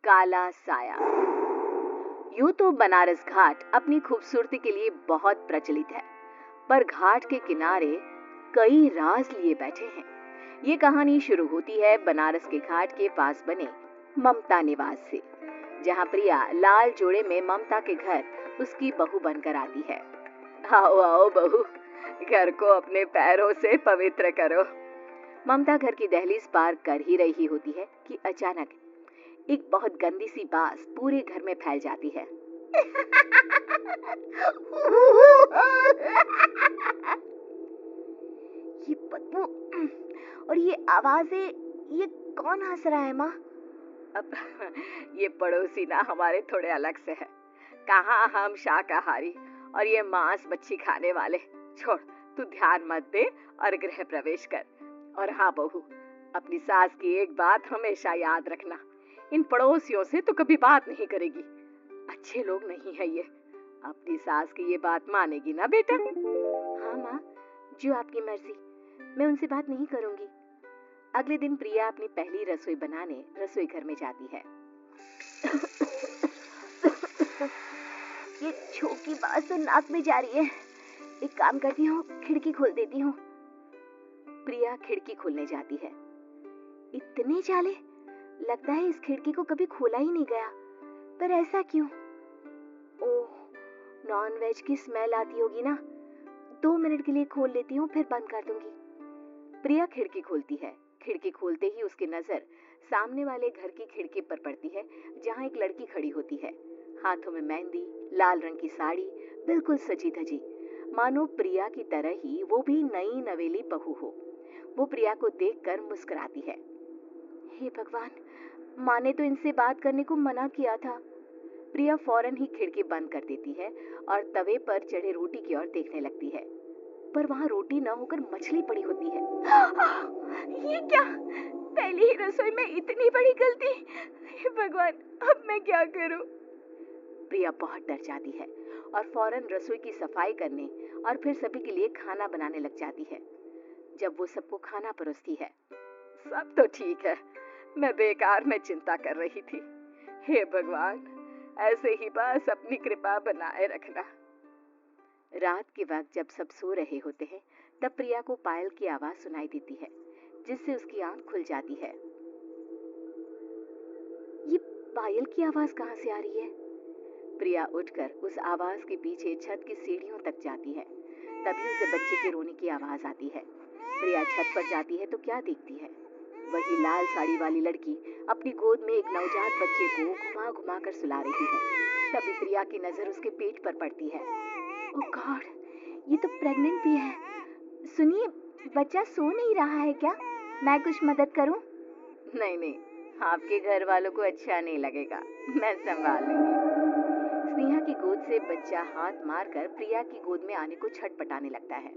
काला साया। यूं तो बनारस घाट अपनी खूबसूरती के लिए बहुत प्रचलित है, पर घाट के किनारे कई राज लिए बैठे हैं। ये कहानी शुरू होती है बनारस के घाट के पास बने ममता निवास से, जहां प्रिया लाल जोड़े में ममता के घर उसकी बहू बनकर आती है। आओ आओ बहू, घर को अपने पैरों से पवित्र करो। ममता घर की दहलीज पार कर ही रही होती है कि अचानक एक बहुत गंदी सी बास पूरे घर में फैल जाती है। ये बदबू और ये आवाजें, ये कौन हंस रहा है माँ? अब ये पड़ोसी ना हमारे थोड़े अलग से है। कहाँ हम शाकाहारी और ये मांस मच्छी खाने वाले। छोड़, तू ध्यान मत दे और गृह प्रवेश कर। और हाँ बहू, अपनी सास की एक बात हमेशा याद रखना, इन पड़ोसियों से तो कभी बात नहीं करेगी। अच्छे लोग नहीं है ये। अपनी सास की ये बात मानेगी ना बेटा? हाँ माँ, जो आपकी मर्जी, मैं उनसे बात नहीं करूंगी। अगले दिन प्रिया अपनी पहली रसोई बनाने रसोई घर में जाती है। ये छोटी बात तो नाक में जा रही है। एक काम करती हूँ, खिड़की खोल देती हूँ। प्रिया खिड़की खोलने जाती है। इतने जाले, लगता है इस खिड़की को कभी खोला ही नहीं गया। पर ऐसा क्यों? ओह, नॉन वेज की स्मेल आती होगी ना। 2 मिनट के लिए खोल लेती हूँ, फिर बंद कर दूंगी। प्रिया खिड़की खोलती है। खिड़की खोलते ही उसकी नजर सामने वाले घर की खिड़की पर पड़ती है, जहाँ एक लड़की खड़ी होती है, हाथों में मेहंदी, लाल रंग की साड़ी, बिल्कुल सजी धजी, मानो प्रिया की तरह ही वो भी नई नवेली बहू हो। वो प्रिया को देखकर मुस्कुराती है। हे भगवान, माँ ने तो इनसे बात करने को मना किया था। प्रिया फौरन ही खिड़की बंद कर देती है और तवे पर चढ़े रोटी की ओर देखने लगती है, पर वहाँ रोटी न होकर मछली पड़ी होती है। ये क्या? पहली ही रसोई में इतनी बड़ी गलती। हे भगवान, अब मैं क्या करूं? प्रिया बहुत डर जाती है और फौरन रसोई की सफाई करने और फिर सभी के लिए खाना बनाने लग जाती है। जब वो सबको खाना परोसती है, सब तो ठीक है, मैं बेकार में चिंता कर रही थी। हे भगवान, ऐसे ही बस अपनी कृपा बनाए रखना। रात के वक्त जब सब सो रहे होते हैं, तब प्रिया को पायल की आवाज सुनाई देती है, जिससे उसकी आंख खुल जाती है। ये पायल की आवाज कहाँ से आ रही है? प्रिया उठकर उस आवाज के पीछे छत की सीढ़ियों तक जाती है। तभी उसे बच्चे के रोने की आवाज आती है। प्रिया छत पर जाती है तो क्या देखती है? वही लाल साड़ी वाली लड़की अपनी गोद में एक नवजात बच्चे को घुमा घुमा कर सुला रही है। तभी प्रिया की नजर उसके पेट पर पड़ती है। ओह गॉड, ये तो प्रेग्नेंट भी है। सुनिए, बच्चा सो नहीं रहा है क्या? मैं कुछ मदद करूं? नहीं नहीं, आपके घर वालों को अच्छा नहीं लगेगा, मैं संभाल लूंगी। स्नेहा की गोद से बच्चा हाथ मारकर प्रिया की गोद में आने को छटपटाने लगता है।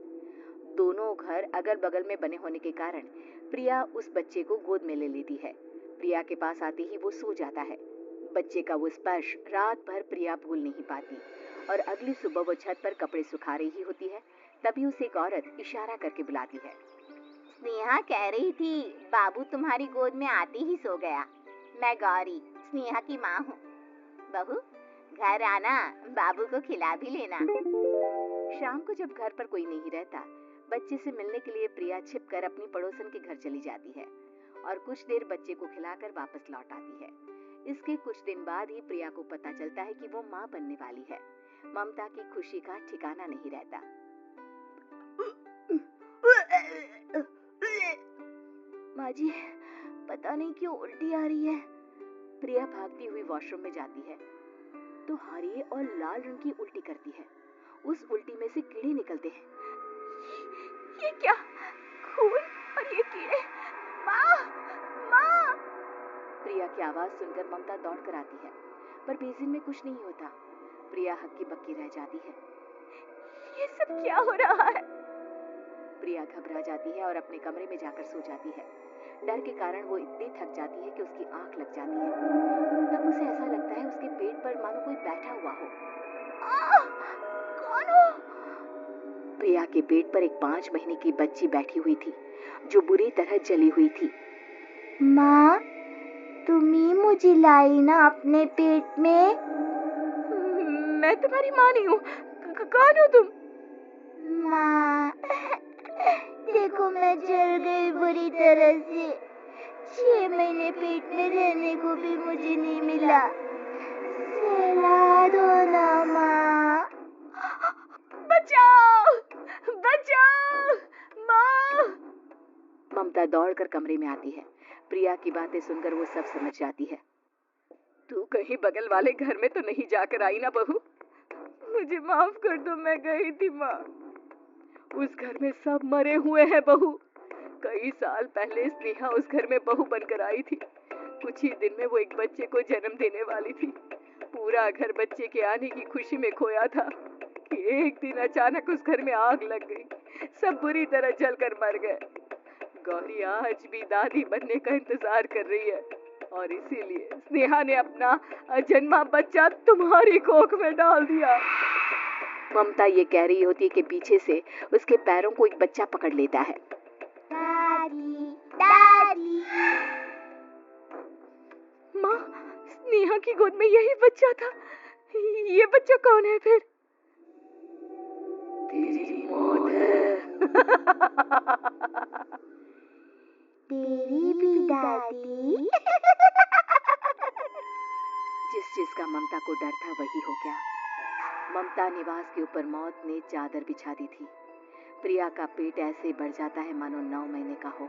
दोनों घर अगल बगल में बने होने के कारण प्रिया उस बच्चे को गोद में ले लेती है। प्रिया के पास आते ही वो सो जाता है। बच्चे का वो स्पर्श रात भर प्रिया भूल नहीं पाती और अगली सुबह वो छत पर कपड़े सुखा रही होती है, तभी उसे एक औरत इशारा करके बुलाती है। स्नेहा कह रही थी, बाबू तुम्हारी गोद में आते ही सो गया। मैं गौरी, स्नेहा की माँ हूँ। बहू, घर आना, बाबू को खिला भी लेना। शाम को जब घर पर कोई नहीं रहता, बच्चे से मिलने के लिए प्रिया छिपकर अपनी पड़ोसन के घर चली जाती है और कुछ देर बच्चे को खिलाकर वापस लौट आती है। इसके कुछ दिन बाद ही प्रिया को पता चलता है कि वो माँ बनने वाली है। ममता की खुशी का ठिकाना नहीं रहता। माँ जी, पता नहीं क्यों उल्टी आ रही है। प्रिया भागती हुई वॉशरूम में जाती है तो हरी और लाल रंग की उल्टी करती है। उस उल्टी में से कीड़े निकलते हैं। ये क्या? खून और ये कीड़े! माँ! माँ! प्रिया की आवाज सुनकर ममता दौड़ कर आती है, पर बेसिन में कुछ नहीं होता। प्रिया हक्की बक्की रह जाती है। ये सब क्या हो रहा है? प्रिया घबरा जाती है और अपने कमरे में जाकर सो जाती है। डर के कारण वो इतनी थक जाती है कि उसकी आंख लग जाती है। तब उसे ऐसा लगता है उसके पेट पर मानो कोई बैठा हुआ हो। कौन हो? प्रिया के पेट पर एक 5 महीने की बच्ची बैठी हुई थी, जो बुरी तरह जली हुई थी। माँ, तुम ही मुझे लाई ना अपने पेट में। मैं तुम्हारी माँ नहीं हूँ। कौन हो तुम? माँ, देखो मैं जल गई बुरी तरह से। 6 महीने पेट में रहने को भी मुझे नहीं मिला। सहला दो ना माँ। बचाओ, बचाओ, माँ। ममता दौड़कर कमरे में आती है। प्रिया की बातें सुनकर वो सब समझ जाती है। तू कहीं बगल वाले घर में तो नहीं जाकर आई ना बहू? मुझे माफ कर दो, मैं गई थी माँ। उस घर में सब मरे हुए हैं बहू। कई साल पहले स्नेहा उस घर में बहू बनकर आई थी। कुछ ही दिन में वो एक बच्चे को जन्म देने वाली थी। पूरा घर बच्चे के आने की खुशी में खोया था कि एक दिन अचानक उस घर में आग लग गई। सब बुरी तरह जलकर मर गए। गौरी आज भी दादी बनने का इंतजार कर रही है और इसीलिए स्नेहा ने अपना अजन्मा बच्चा तुम्हारी कोख में डाल दिया। ममता ये कह रही होती है कि पीछे से उसके पैरों को एक बच्चा पकड़ लेता है। दादी, दादी। माँ, स्नेहा की गोद में यही बच्चा था। ये बच्चा कौन है फिर? तेरी मौत है। तेरी भी दादी। जिस चीज का ममता को डर था वही हो गया। ममता निवास के ऊपर मौत ने चादर बिछा दी थी। प्रिया का पेट ऐसे बढ़ जाता है मानो 9 महीने का हो।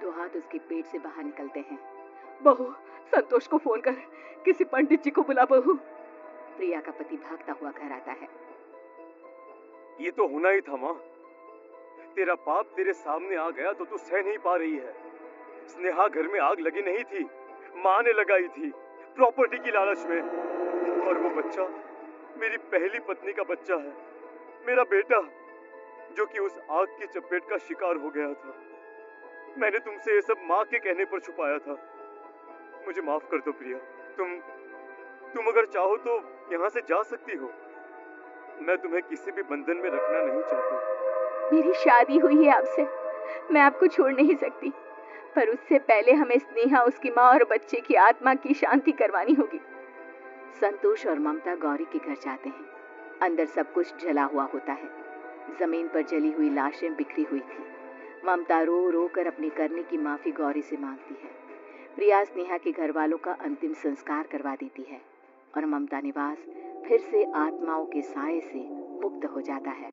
2 हाथ उसके पेट से बाहर निकलते हैं। बहू, संतोष को फोन कर, किसी पंडित जी को बुला बहू। प्रिया का पति भागता हुआ घर आता है। ये तो होना ही था माँ। तेरा पाप तेरे सामने आ गया तो तू सह नहीं पा रही है। स्नेहा घर में आग लगी नहीं थी, माँ ने लगाई थी, प्रॉपर्टी की लालच में। और वो बच्चा मेरी पहली पत्नी का बच्चा है, मेरा बेटा, जो कि उस आग की चपेट का शिकार हो गया था। मैंने तुमसे ये सब माँ के कहने पर छुपाया था। मुझे माफ कर दो प्रिया। तुम अगर चाहो तो यहाँ से जा सकती हो। मैं तुम्हें किसी भी बंधन में रखना नहीं चाहता। मेरी शादी हुई है आपसे, मैं आपको छोड़ नहीं सकती, पर उससे पहले हमें स्नेहा, उसकी माँ और बच्चे की आत्मा की शांति करवानी होगी। संतोष और ममता गौरी के घर जाते हैं। अंदर सब कुछ जला हुआ होता है। जमीन पर जली हुई लाशें बिखरी हुई थी। ममता रो रो कर अपने करने की माफी गौरी से मांगती है। प्रिया स्नेहा के घर वालों का अंतिम संस्कार करवा देती है और ममता निवास फिर से आत्माओं के साए से मुक्त हो जाता है।